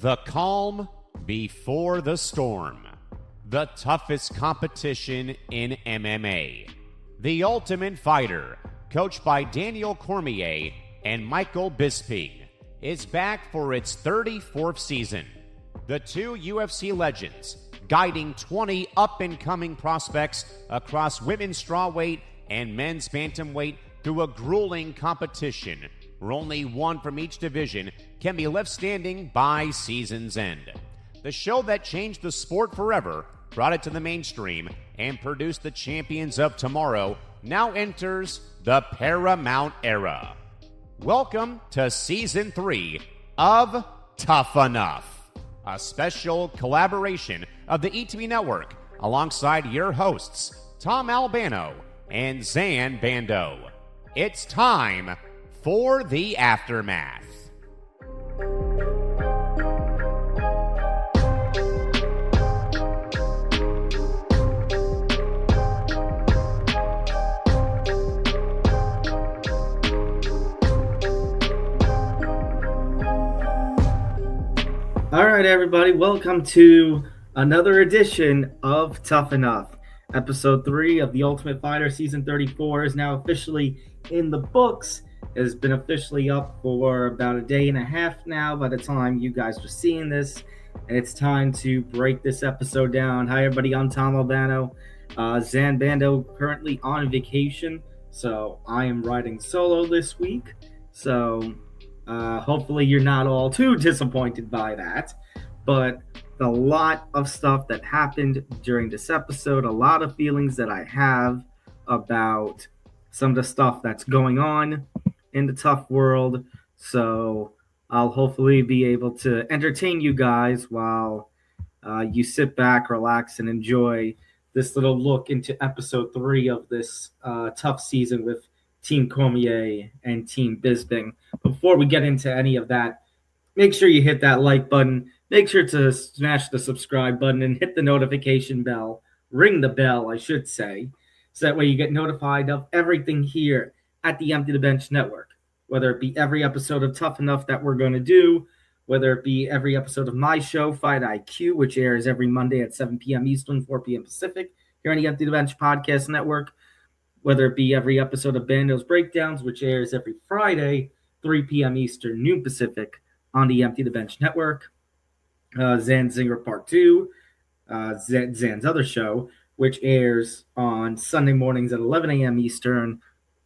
The calm before the storm. The toughest competition in MMA. The Ultimate Fighter, coached by Daniel Cormier and Michael Bisping, is back for its 34th season. The two UFC legends, guiding 20 up-and-coming prospects across women's strawweight and men's bantamweight through a grueling competition where only one from each division can be left standing by season's end. The show that changed the sport forever, brought it to the mainstream, and produced the champions of tomorrow now enters the Paramount era. Welcome to Season 3 of TUF Enough, a special collaboration of the ETB Network alongside your hosts, Tom Albano and Zan Bando. It's time for the aftermath. All right, everybody, welcome to another edition of TUF Enough. Episode 3 of The Ultimate Fighter Season 34 is now officially in the books. It has been officially up for about a day and a half now by the time you guys are seeing this. And it's time to break this episode down. Hi, everybody. I'm Tom Albano. Zan Bando currently on vacation, so I am riding solo this week. So hopefully you're not all too disappointed by that, but a lot of stuff that happened during this episode, a lot of feelings that I have about some of the stuff that's going on in the TUF world. So I'll hopefully be able to entertain you guys while you sit back, relax, and enjoy this little look into episode 3 of this TUF season with Team Cormier and Team Bisping. Before we get into any of that, make sure you hit that like button. Make sure to smash the subscribe button and hit the notification bell. Ring the bell, I should say. So that way you get notified of everything here at the Empty the Bench Network. Whether it be every episode of TUF Enough that we're going to do, whether it be every episode of my show, Fight IQ, which airs every Monday at 7 p.m. Eastern, 4 p.m. Pacific, here on the Empty the Bench Podcast Network. Whether it be every episode of Bando's Breakdowns, which airs every Friday, 3 p.m. Eastern, noon Pacific, on the Empty the Bench Network. Zan's Zinger Part 2, Zan's other show, which airs on Sunday mornings at 11 a.m. Eastern,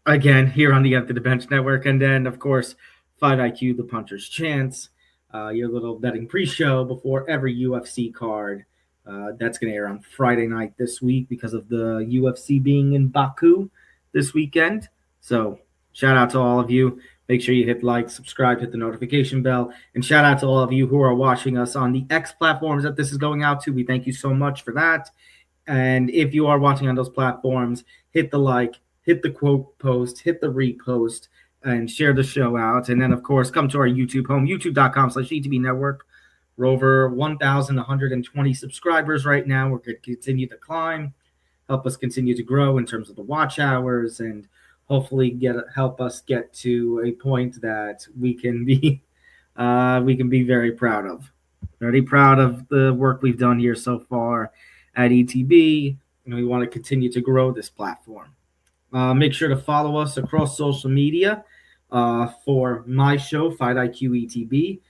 again, here on the Empty the Bench Network. And then, of course, Fight IQ, The Puncher's Chance, your little betting pre-show before every UFC card. That's going to air on Friday night this week because of the UFC being in Baku this weekend. So shout out to all of you. Make sure you hit like, subscribe, hit the notification bell. And shout out to all of you who are watching us on the X platforms that this is going out to. We thank you so much for that. And if you are watching on those platforms, hit the like, hit the quote post, hit the repost, and share the show out. And then, of course, come to our YouTube home, youtube.com/ETB Network. We're over 1,120 subscribers right now. We're going to continue to climb, help us continue to grow in terms of the watch hours, and hopefully help us get to a point that we can be very proud of. Very proud of the work we've done here so far at ETB, and we want to continue to grow this platform. Make sure to follow us across social media for my show, Fight IQ ETB.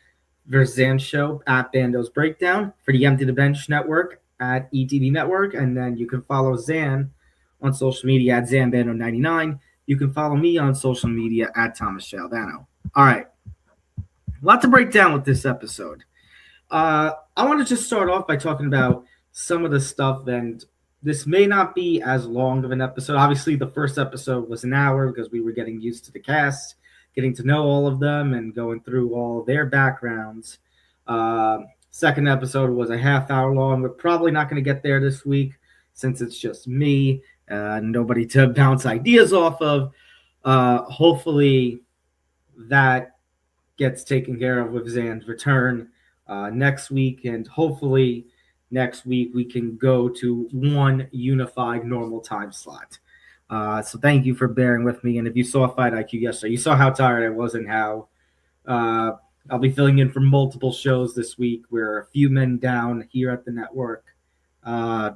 There's Zan's show at Bando's Breakdown, for the Empty the Bench Network at ETB Network. And then you can follow Zan on social media at ZanBando99. You can follow me on social media at Thomas Albano. All right. A lot to break down with this episode. I want to just start off by talking about some of the stuff, and this may not be as long of an episode. Obviously, the first episode was an hour because we were getting used to the cast, getting to know all of them and going through all their backgrounds. Second episode was a half hour long. We're probably not going to get there this week since it's just me, nobody to bounce ideas off of. Hopefully that gets taken care of with Zan's return next week, and hopefully next week we can go to one unified normal time slot. So thank you for bearing with me. And if you saw Fight IQ yesterday, you saw how tired I was and how I'll be filling in for multiple shows this week. We're a few men down here at the network,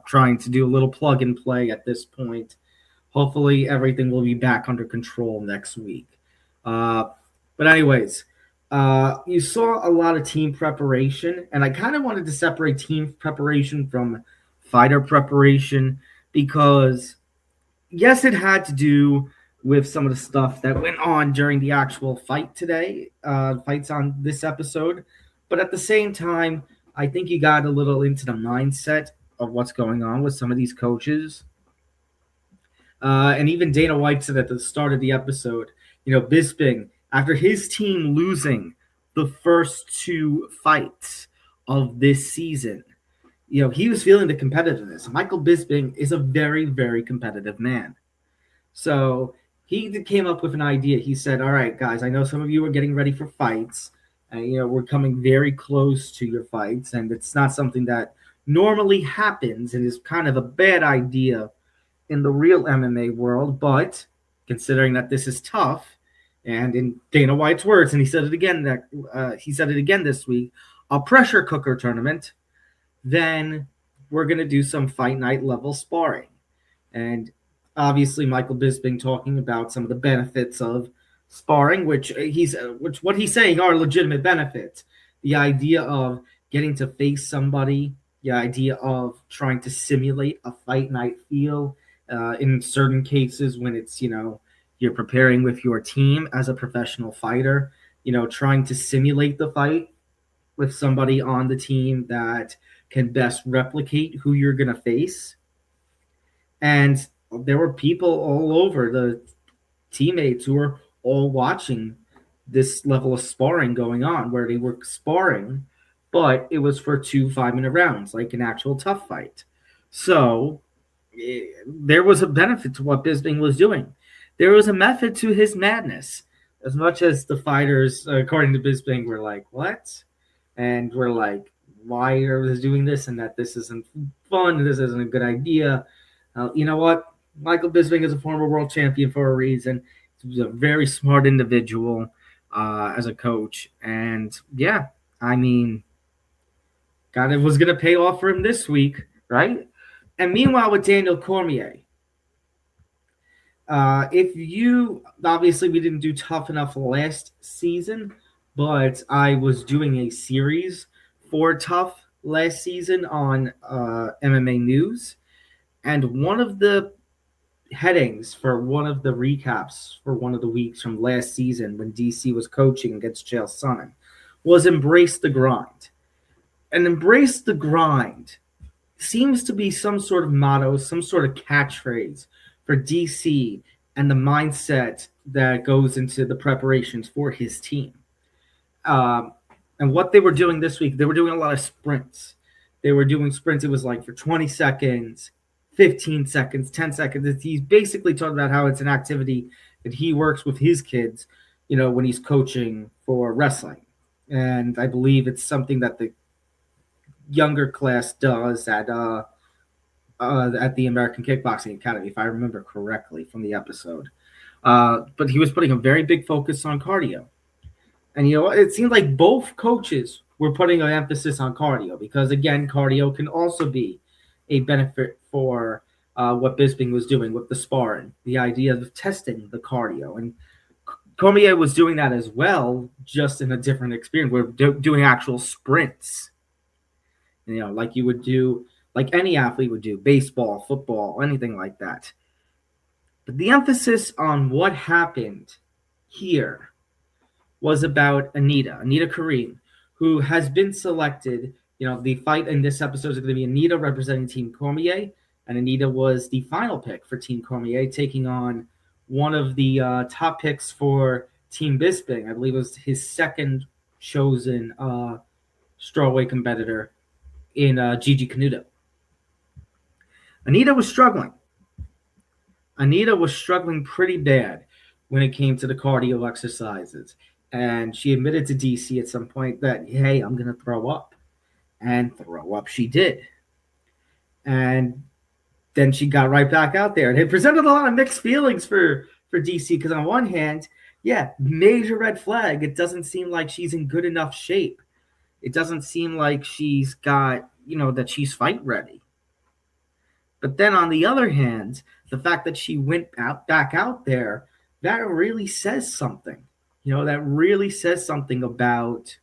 trying to do a little plug and play at this point. Hopefully, everything will be back under control next week. But anyways, you saw a lot of team preparation, and I kind of wanted to separate team preparation from fighter preparation because, yes, it had to do with some of the stuff that went on during the actual fight today, fights on this episode. But at the same time, I think you got a little into the mindset of what's going on with some of these coaches. And even Dana White said at the start of the episode, Bisping, after his team losing the first two fights of this season, he was feeling the competitiveness. Michael Bisping is a very, very competitive man. So he came up with an idea. He said, all right, guys, I know some of you are getting ready for fights. And, we're coming very close to your fights. And it's not something that normally happens. And is kind of a bad idea in the real MMA world. But considering that this is tough, and in Dana White's words, and he said it again this week, a pressure cooker tournament, then we're going to do some fight night level sparring. And obviously Michael Bisping talking about some of the benefits of sparring, which what he's saying are legitimate benefits. The idea of getting to face somebody, the idea of trying to simulate a fight night feel, in certain cases when it's, you're preparing with your team as a professional fighter, trying to simulate the fight with somebody on the team that can best replicate who you're going to face. And there were people all over, the teammates who were all watching this level of sparring going on, where they were sparring, but it was for 2 5-minute rounds, like an actual tough fight. So there was a benefit to what Bisping was doing. There was a method to his madness. As much as the fighters, according to Bisping, were like, what? And we're like, why are we doing this? And that this isn't fun. This isn't a good idea. You know what? Michael Bisping is a former world champion for a reason. He's a very smart individual as a coach. And yeah, I mean, God, it was going to pay off for him this week, right? And meanwhile, with Daniel Cormier, obviously we didn't do Tough Enough last season, but I was doing a series for Tough last season on MMA News. And one of the headings for one of the recaps for one of the weeks from last season when DC was coaching against Chael Sonnen was embrace the grind. And embrace the grind seems to be some sort of motto, some sort of catchphrase for DC and the mindset that goes into the preparations for his team. And what they were doing this week, they were doing a lot of sprints. They were doing sprints. It was like for 20 seconds, 15 seconds, 10 seconds. He's basically talking about how it's an activity that he works with his kids, when he's coaching for wrestling. And I believe it's something that the younger class does at the American Kickboxing Academy, if I remember correctly from the episode. But he was putting a very big focus on cardio. And, it seemed like both coaches were putting an emphasis on cardio because, again, cardio can also be a benefit for what Bisping was doing with the sparring, the idea of testing the cardio. And Cormier was doing that as well, just in a different experience. We're doing actual sprints, like you would do, like any athlete would do, baseball, football, anything like that. But the emphasis on what happened here was about Anita Kareem, who has been selected. The fight in this episode is going to be Anita representing Team Cormier, and Anita was the final pick for Team Cormier, taking on one of the top picks for Team Bisping. I believe it was his second chosen strawweight competitor in Gigi Canuto. Anita was struggling. Anita was struggling pretty bad when it came to the cardio exercises. And she admitted to DC at some point that, hey, I'm going to throw up. And throw up she did. And then she got right back out there. And it presented a lot of mixed feelings for DC because on one hand, Yeah, major red flag. It doesn't seem like she's in good enough shape. It doesn't seem like she's got, that she's fight ready. But then on the other hand, the fact that she went back out there, that really says something. That really says something about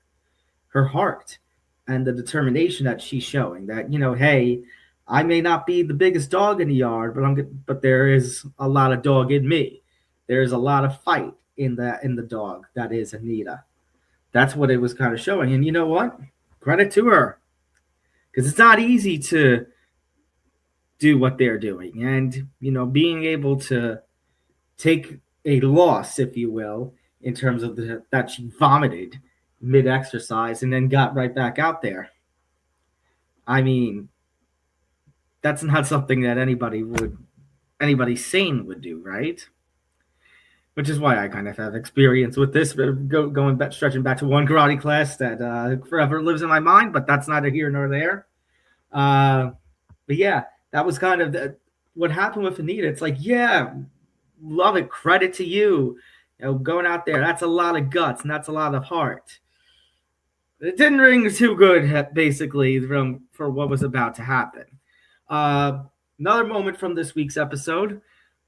her heart and the determination that she's showing. That, hey, I may not be the biggest dog in the yard, but there is a lot of dog in me. There's a lot of fight in the dog that is Anita. That's what it was kind of showing. And you know what? Credit to her, because it's not easy to do what they're doing, and being able to take a loss, if you will, in terms of that she vomited mid-exercise and then got right back out there. I mean, that's not something that anybody sane would do, right? Which is why I kind of have experience with this, stretching back to one karate class that forever lives in my mind, but that's neither here nor there. But yeah, that was kind of what happened with Anita. It's like, yeah, love it. Credit to you. Going out there, that's a lot of guts and that's a lot of heart. It didn't ring too good, basically, for what was about to happen. Another moment from this week's episode.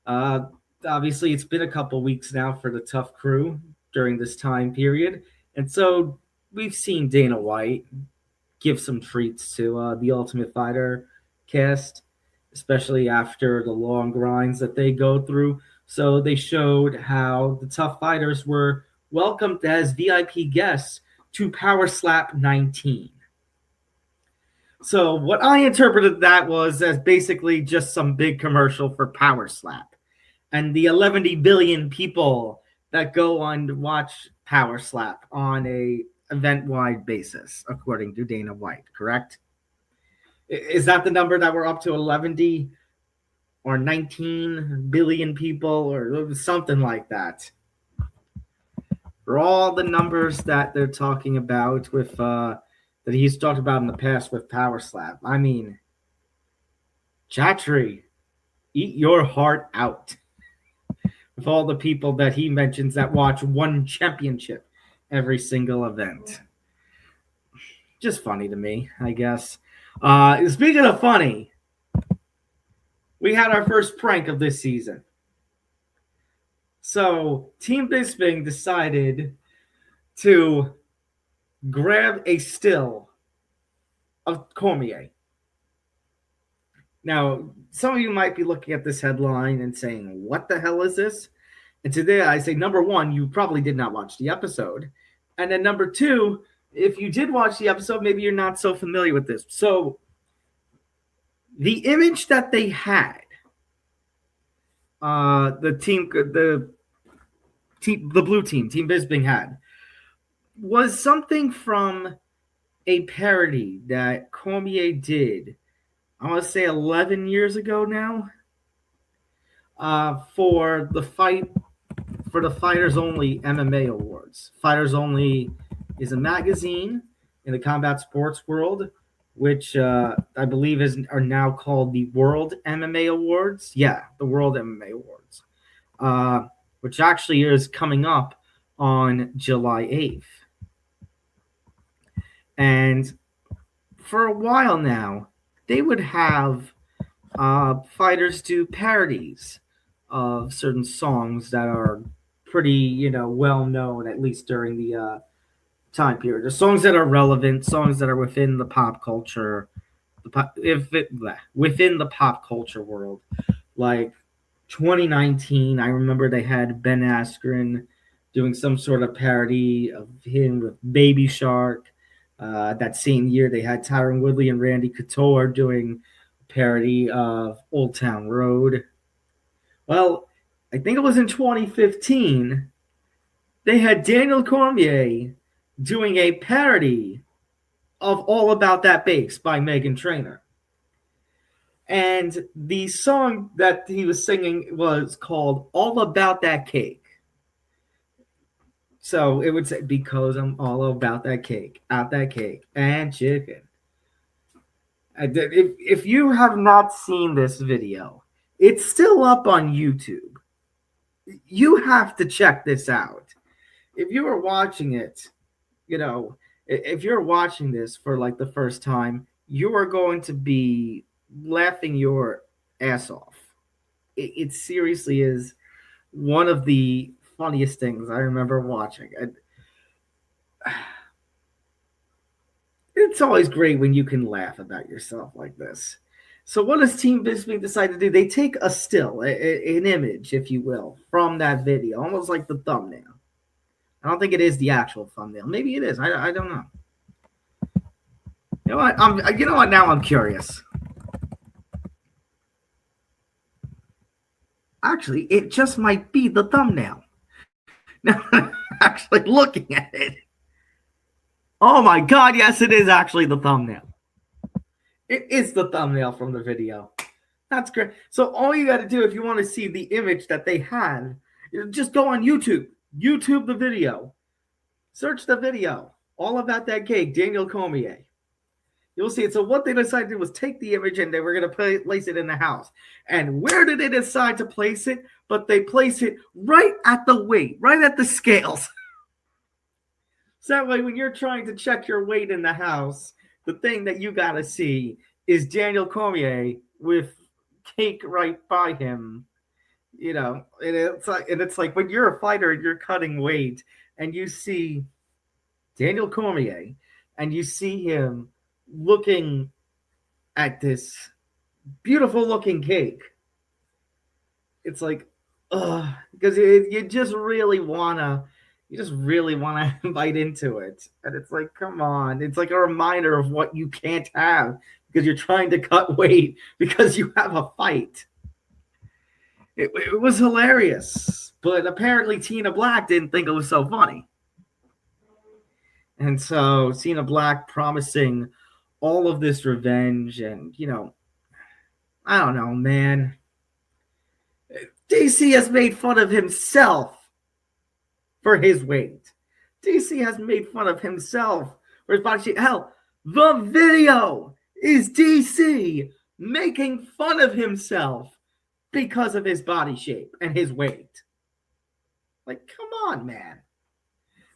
Obviously, it's been a couple weeks now for the TUF crew during this time period. And so we've seen Dana White give some treats to the Ultimate Fighter cast, especially after the long grinds that they go through. So they showed how the TUF Fighters were welcomed as VIP guests to Power Slap 19. So what I interpreted that was as basically just some big commercial for Power Slap and the 11 billion people that go on to watch Power Slap on a event-wide basis, according to Dana White, correct? Is that the number that we're up to, 11 or 19 billion people or something like that? For all the numbers that they're talking about with that he's talked about in the past with Power Slap. I mean, Chatri, eat your heart out with all the people that he mentions that watch one championship every single event. Just funny to me, I guess. Speaking of funny, we had our first prank of this season. So Team Bisping decided to grab a still of Cormier. Now, some of you might be looking at this headline and saying, what the hell is this? And today I say, number one, you probably did not watch the episode. And then number two, if you did watch the episode, maybe you're not so familiar with this. So the image that they had, the blue team, Team Bisping had, was something from a parody that Cormier did, I want to say 11 years ago now, for the Fighters Only MMA Awards. Fighters Only is a magazine in the combat sports world, which I believe are now called the World MMA Awards. Yeah, the World MMA Awards, which actually is coming up on July 8th. And for a while now, they would have fighters do parodies of certain songs that are pretty, well known, at least during the time period. The songs that are relevant, songs that are within the pop culture, within the pop culture world. Like 2019, I remember they had Ben Askren doing some sort of parody of him with Baby Shark. That same year, they had Tyron Woodley and Randy Couture doing a parody of Old Town Road. Well, I think it was in 2015, they had Daniel Cormier doing a parody of All About That Bass by Meghan Trainor. And the song that he was singing was called All About That Cake. So it would say, because I'm all about that cake, out that cake, and chicken. If you have not seen this video, it's still up on YouTube. you have to check this out. If you were watching it, if you're watching this for like the first time, you are going to be laughing your ass off. It seriously is one of the funniest things I remember watching. And it's always great when you can laugh about yourself like this. So what does Team Bisping decide to do? They take a still, an image, if you will, from that video, almost like the thumbnail. I don't think it is the actual thumbnail. Maybe it is. I don't know. You know what? Now I'm curious. Actually, it just might be the thumbnail. Now I'm actually looking at it. Oh my God! Yes, it is actually the thumbnail. It is the thumbnail from the video. That's great. So all you got to do if you want to see the image that they had, just go on YouTube. YouTube the video. Search the video. All about that cake, Daniel Cormier. You'll see it. So what they decided to do was take the image and they were going to place it in the house. And where did they decide to place it? But they place it right at the weight, right at the scales. So that way when you're trying to check your weight in the house, the thing that you got to see is Daniel Cormier with cake right by him. And it's like when you're a fighter and you're cutting weight and you see Daniel Cormier and you see him looking at this beautiful looking cake. It's like, because you just really wanna bite into it. And it's like, come on. It's like a reminder of what you can't have because you're trying to cut weight because you have a fight. It was hilarious. But apparently Tina Black didn't think it was so funny. And so Tina Black promising all of this revenge and, I don't know, man. DC has made fun of himself for his weight. DC has made fun of himself for his body shape. Hell, the video is DC making fun of himself because of his body shape and his weight. Like, come on, man.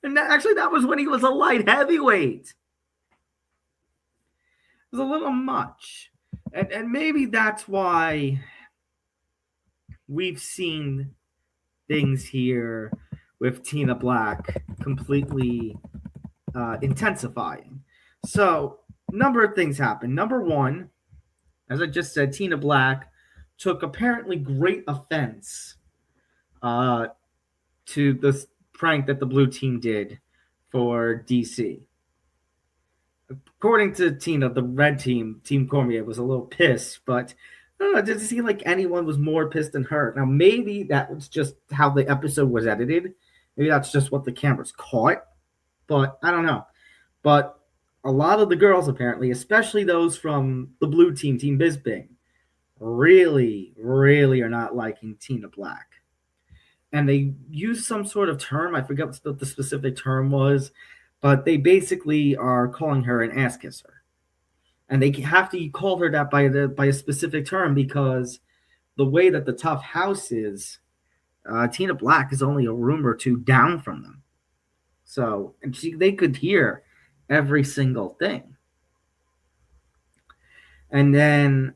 And that was when he was a light heavyweight. It was a little much. And maybe that's why we've seen things here with Tina Black completely intensifying. So, a number of things happened. Number one, as I just said, Tina Black took apparently great offense to this prank that the blue team did for DC. According to Tina, the red team, Team Cormier, was a little pissed, but I don't know, it doesn't seem like anyone was more pissed than her. Now, maybe that was just how the episode was edited. Maybe that's just what the cameras caught, but I don't know. But a lot of the girls, apparently, especially those from the blue team, Team Bisping, really, really are not liking Tina Black. And they use some sort of term. I forget what the specific term was, but they basically are calling her an ass kisser. And they have to call her that by a specific term because the way that the TUF house is, Tina Black is only a room or two down from them. So they could hear every single thing. And then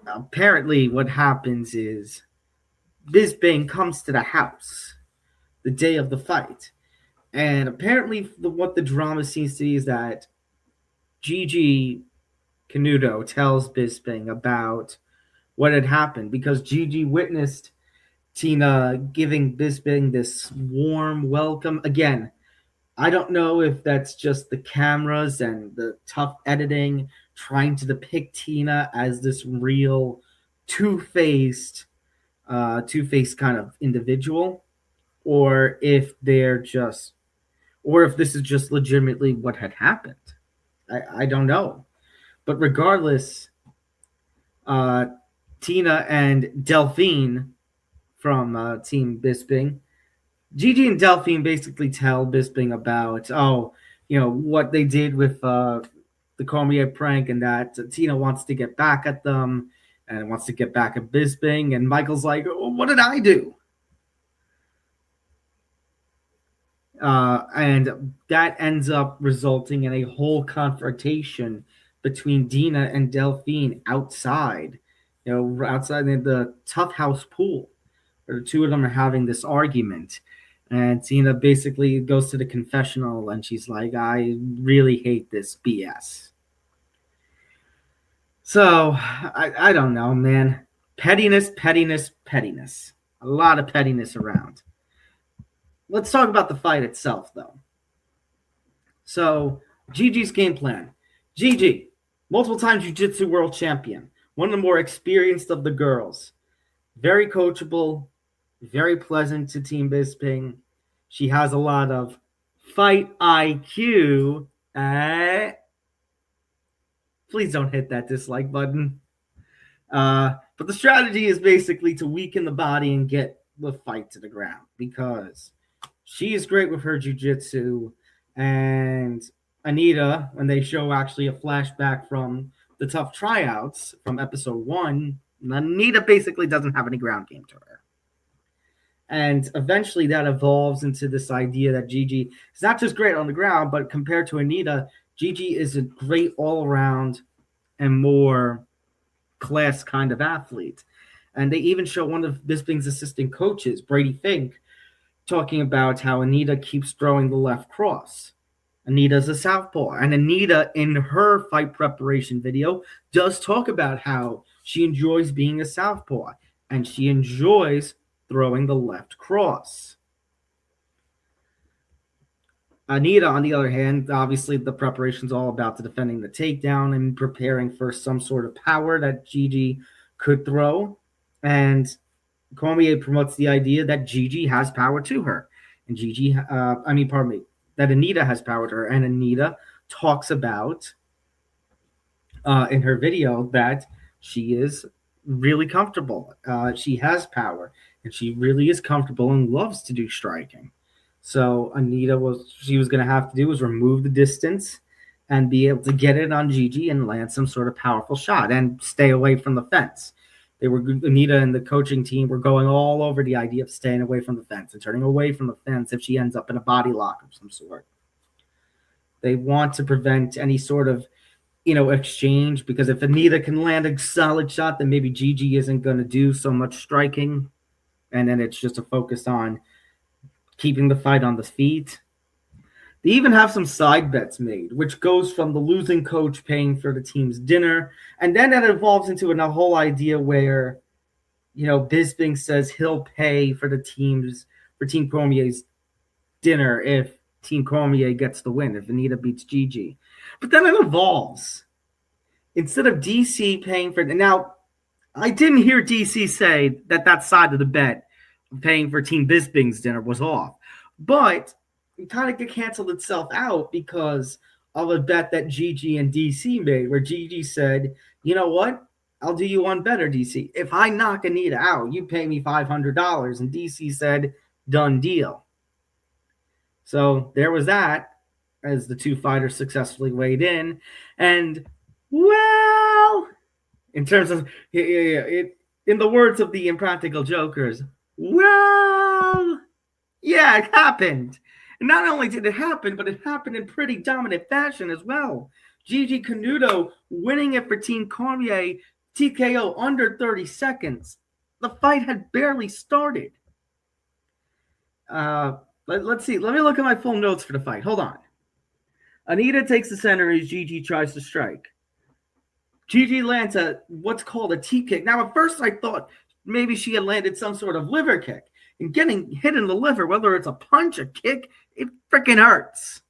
apparently what happens is Bisping comes to the house the day of the fight. And apparently what the drama seems to be is that Gigi Canuto tells Bisping about what had happened because Gigi witnessed Tina giving Bisping this warm welcome. Again, I don't know if that's just the cameras and the tough editing trying to depict Tina as this real two-faced kind of individual, or if this is just legitimately what had happened. I don't know. But regardless, Tina and Delphine from Team Bisping, Gigi and Delphine basically tell Bisping about, what they did with the Cormier prank and that Tina wants to get back at them and wants to get back at Bisping. And Michael's like, what did I do? And that ends up resulting in a whole confrontation between Dina and Delphine outside, outside the Tough House pool. The two of them are having this argument. And Dina basically goes to the confessional and she's like, I really hate this BS. So, I don't know, man. Pettiness, pettiness, pettiness. A lot of pettiness around. Let's talk about the fight itself, though. So, Gigi's game plan. Gigi, multiple time jiu-jitsu world champion. One of the more experienced of the girls. Very coachable, very pleasant to Team Bisping. She has a lot of fight IQ. Please don't hit that dislike button. But the strategy is basically to weaken the body and get the fight to the ground because she is great with her jiu-jitsu. And Anita, when they show actually a flashback from the TUF tryouts from episode 1, Anita basically doesn't have any ground game to her. And eventually that evolves into this idea that Gigi is not just great on the ground, but compared to Anita, Gigi is a great all-around and more class kind of athlete. And they even show one of Bisping's assistant coaches, Brady Fink, talking about how Anita keeps throwing the left cross. Anita's a southpaw. And Anita, in her fight preparation video, does talk about how she enjoys being a southpaw and she enjoys throwing the left cross. Anita, on the other hand, obviously the preparation's all about the defending the takedown and preparing for some sort of power that Gigi could throw. And Cormier promotes the idea that Gigi has power to her. And that Anita has power to her. And Anita talks about in her video that she is really comfortable. She has power and she really is comfortable and loves to do striking. So Anita was going to have to do was remove the distance and be able to get it on Gigi and land some sort of powerful shot and stay away from the fence. Anita and the coaching team were going all over the idea of staying away from the fence and turning away from the fence if she ends up in a body lock of some sort. They want to prevent any sort of, exchange, because if Anita can land a solid shot, then maybe Gigi isn't going to do so much striking. And then it's just a focus on keeping the fight on the feet. They even have some side bets made, which goes from the losing coach paying for the team's dinner. And then that evolves into a whole idea where, Bisping says he'll pay for Team Cormier's dinner if Team Cormier gets the win, if Anita beats Gigi. But then it evolves. Instead of DC paying for it. Now, I didn't hear DC say that side of the bet, paying for Team Bisping's dinner, was off. But it kind of canceled itself out because of a bet that Gigi and DC made, where Gigi said, you know what? I'll do you one better, DC. If I knock Anita out, you pay me $500. And DC said, done deal. So there was that, as the two fighters successfully weighed in. And, well, in terms of, in the words of the Impractical Jokers, well, yeah, it happened. And not only did it happen, but it happened in pretty dominant fashion as well. Gigi Canuto winning it for Team Cormier, TKO under 30 seconds. The fight had barely started. Let's see. Let me look at my full notes for the fight. Hold on. Anita takes the center as Gigi tries to strike. Gigi lands what's called a T-kick. Now, at first I thought maybe she had landed some sort of liver kick. And getting hit in the liver, whether it's a punch, a kick, it freaking hurts.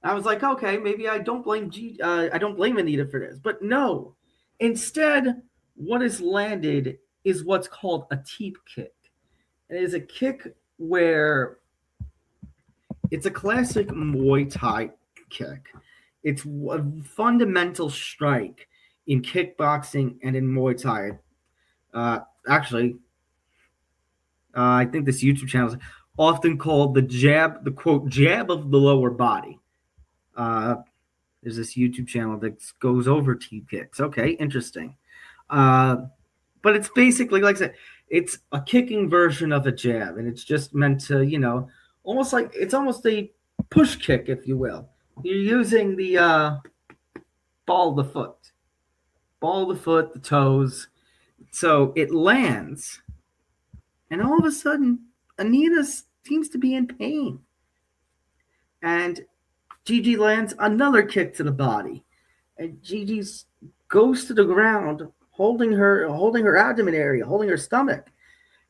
I was like, okay, maybe I don't blame Anita for this. But no. Instead, what is landed is what's called a teep kick. It is a kick where it's a classic Muay Thai kick. It's a fundamental strike in kickboxing and in Muay Thai. I think this YouTube channel is often called the quote, jab of the lower body. There's this YouTube channel that goes over teep kicks. Okay, interesting. But it's basically, like I said, it's a kicking version of a jab, and it's just meant to, it's almost a push kick, if you will. You're using the ball of the foot, the toes. So it lands, and all of a sudden, Anita seems to be in pain. And Gigi lands another kick to the body. And Gigi goes to the ground, holding her abdomen area, holding her stomach.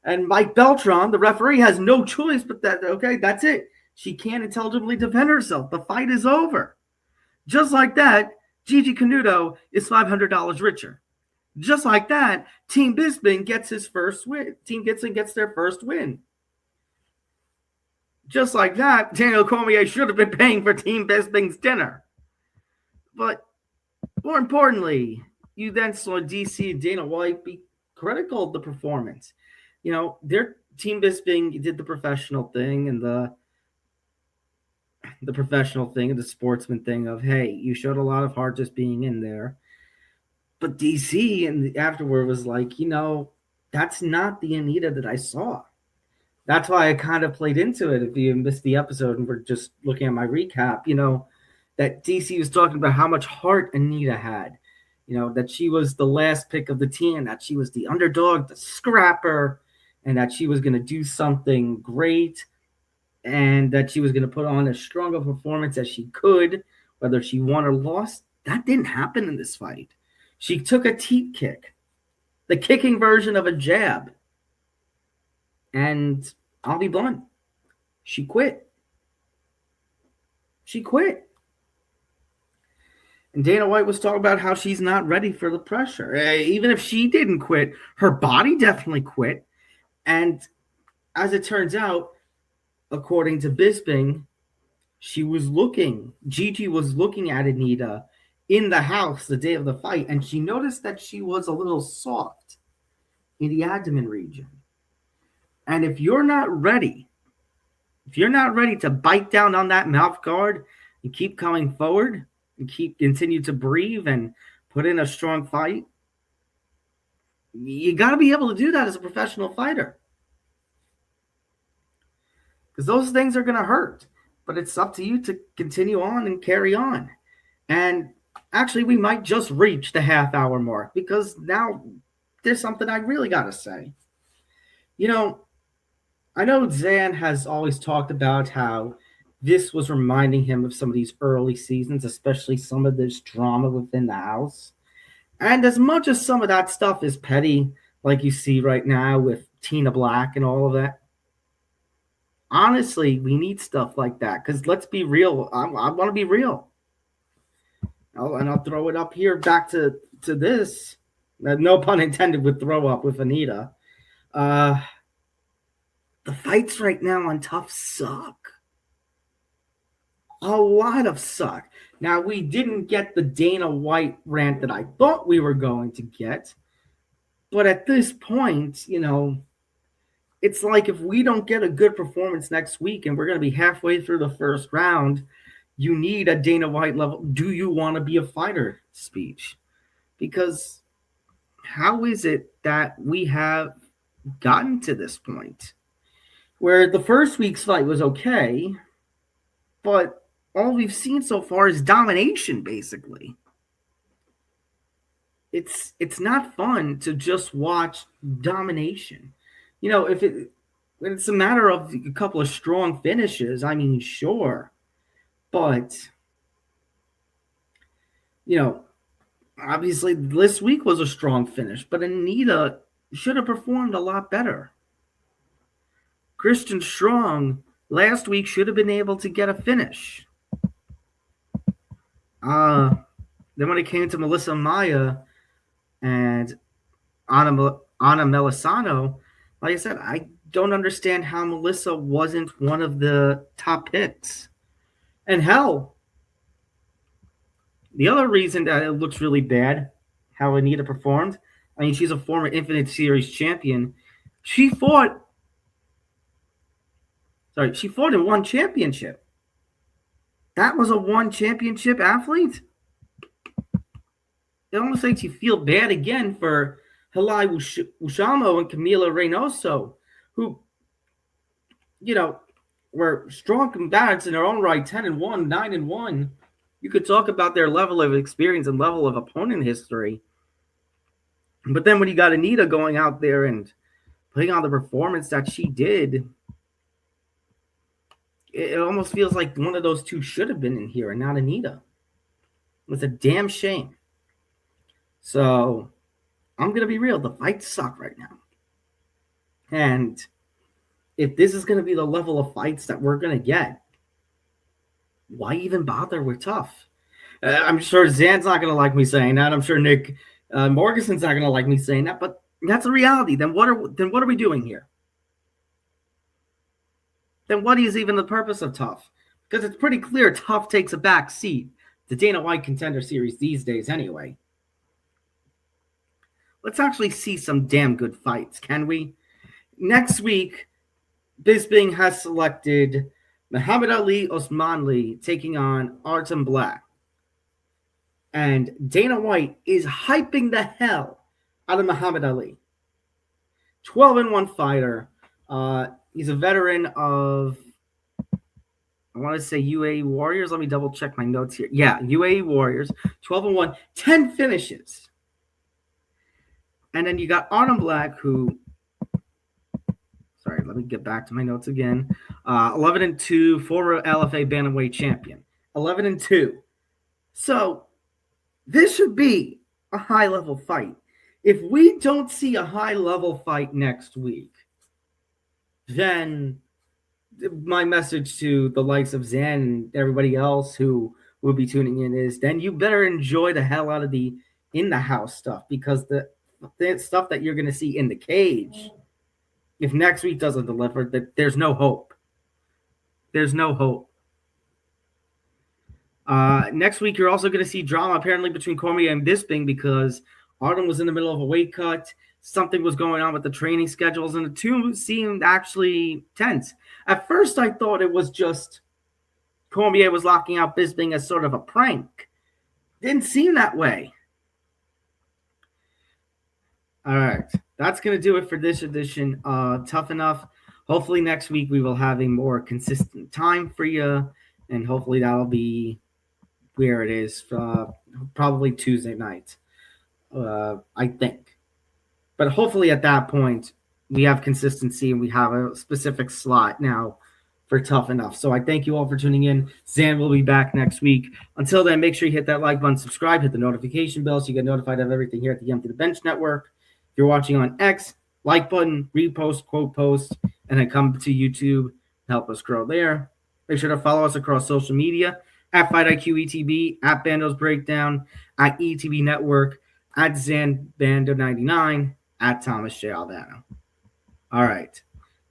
And Mike Beltran, the referee, has no choice but that's it. She can't intelligibly defend herself. The fight is over. Just like that, Gigi Canuto is $500 richer. Just like that, Team Bisping gets his first win. Team Bisping gets their first win. Just like that, Daniel Cormier should have been paying for Team Bisping's dinner. But more importantly, you then saw DC and Dana White be critical of the performance. Their Team Bisping did the professional thing and the professional thing and the sportsman thing of, hey, you showed a lot of heart just being in there. But DC and afterward was like, that's not the Anita that I saw. That's why I kind of played into it. If you missed the episode and we're just looking at my recap, that DC was talking about how much heart Anita had. That she was the last pick of the team, that she was the underdog, the scrapper, and that she was going to do something great, and that she was going to put on as strong a performance as she could, whether she won or lost. That didn't happen in this fight. She took a teep kick, the kicking version of a jab. And I'll be blunt, she quit. And Dana White was talking about how she's not ready for the pressure. Even if she didn't quit, her body definitely quit. And as it turns out, according to Bisping, Gigi was looking at Anita in the house the day of the fight, and she noticed that she was a little soft in the abdomen region. And if you're not ready to bite down on that mouth guard and keep coming forward and continue to breathe and put in a strong fight, you got to be able to do that as a professional fighter. Because those things are going to hurt. But it's up to you to continue on and carry on. And actually, we might just reach the half-hour mark, because now there's something I really got to say. I know Zan has always talked about how this was reminding him of some of these early seasons, especially some of this drama within the house. And as much as some of that stuff is petty, like you see right now with Tina Black and all of that, honestly, we need stuff like that. Because let's be real. I want to be real. And I'll throw it up here back to this. No pun intended with throw up with Anita. The fights right now on TUF suck. A lot of suck. Now, we didn't get the Dana White rant that I thought we were going to get. But at this point, it's like if we don't get a good performance next week and we're going to be halfway through the first round, you need a Dana White level, do you want to be a fighter speech? Because how is it that we have gotten to this point where the first week's fight was okay, but all we've seen so far is domination, basically. It's not fun to just watch domination. When it's a matter of a couple of strong finishes, I mean, sure. But, obviously this week was a strong finish, but Anita should have performed a lot better. Christian Strong last week should have been able to get a finish. Then when it came to Melissa Maya and Anna Melisano, like I said, I don't understand how Melissa wasn't one of the top picks. And hell, the other reason that it looks really bad, how Anita performed, I mean, she's a former Infinite Series champion. She fought in one championship. That was a one championship athlete. It almost makes you feel bad again for Halai Ushamo and Camila Reynoso, who, were strong combatants in their own right, 10-1, 9-1. You could talk about their level of experience and level of opponent history. But then when you got Anita going out there and putting on the performance that she did, it almost feels like one of those two should have been in here and not Anita. It's a damn shame. So I'm going to be real. The fights suck right now. And if this is going to be the level of fights that we're going to get, why even bother with TUF? I'm sure Zan's not going to like me saying that. I'm sure Nick Morgansen's not going to like me saying that. But that's the reality. Then what are we doing here? Then what is even the purpose of TUF? Because it's pretty clear TUF takes a back seat to Dana White Contender Series these days anyway. Let's actually see some damn good fights, can we? Next week, Bisping has selected Muhammad Ali Osmanli taking on Artem Black. And Dana White is hyping the hell out of Muhammad Ali. 12-1 fighter. He's a veteran of, I want to say UAE Warriors. Let me double check my notes here. Yeah, UAE Warriors. 12-1, 10 finishes. And then you got Artem Black, who, sorry, let me get back to my notes again. 11-2, former LFA bantamweight champion. 11-2. So this should be a high-level fight. If we don't see a high-level fight next week, then my message to the likes of Zan and everybody else who will be tuning in is then you better enjoy the hell out of the in-the-house stuff, because the stuff that you're going to see in the cage, if next week doesn't deliver, that there's no hope. There's no hope. Next week, you're also going to see drama apparently between Cormier and Bisping, because Artem was in the middle of a weight cut. Something was going on with the training schedules, and the two seemed actually tense. At first, I thought it was just Cormier was locking out Bisping as sort of a prank. Didn't seem that way. All right. That's going to do it for this edition. Tough Enough. Hopefully next week we will have a more consistent time for you, and hopefully that'll be where it is, probably Tuesday night, I think. But hopefully at that point we have consistency and we have a specific slot now for Tough Enough. So I thank you all for tuning in. Zan will be back next week. Until then, make sure you hit that like button, subscribe, hit the notification bell so you get notified of everything here at the Empty the Bench Network. If you're watching on X, like button, repost, quote post, and then come to YouTube, help us grow there. Make sure to follow us across social media at FightIQ at Bando's Breakdown, at ETB Network, at ZanBando99, at Thomas J. Albano. All right.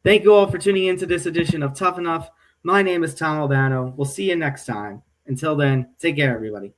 Thank you all for tuning in to this edition of Tough Enough. My name is Tom Albano. We'll see you next time. Until then, take care, everybody.